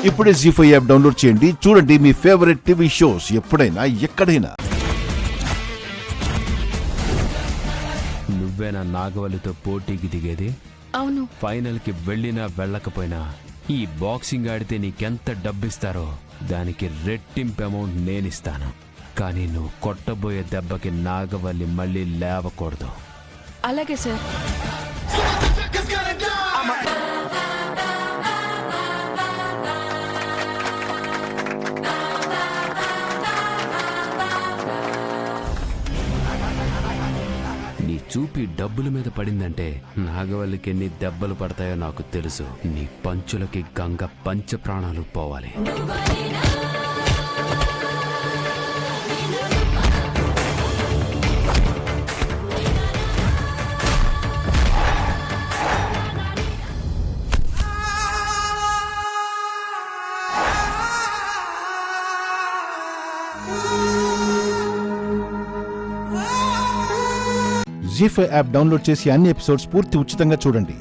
ఇప్పుడే జీ5 app download చేయండి. చూడండి మీ ఫేవరెట్ టీవీ షోస్ ఎప్పుడైనా ఎక్కడైనా. నువ్వేనా నాగవల్లితో పోటీకి దిగేది? అవును. ఫైనల్ కి వెళ్ళినా వెళ్ళకపోయినా ఈ బాక్సింగ్ ఆడితే నీకెంత డబ్బిస్తారో దానికి రెట్టింపు అమౌంట్ నేనిస్తాను. కానీ నువ్వు కొట్టబోయే దెబ్బకి నాగవల్లి మళ్ళీ లేవకూడదు. అలాగే సార్. నీ చూపి డబ్బుల మీద పడిందంటే నాగవల్లికి ఎన్ని దెబ్బలు పడతాయో నాకు తెలుసు. నీ పంచులకి గంగ పంచ ప్రాణాలు పోవాలి. జీ5 యాప్ డౌన్లోడ్ చేసి అన్ని ఎపిసోడ్స్ పూర్తి ఉచితంగా చూడండి.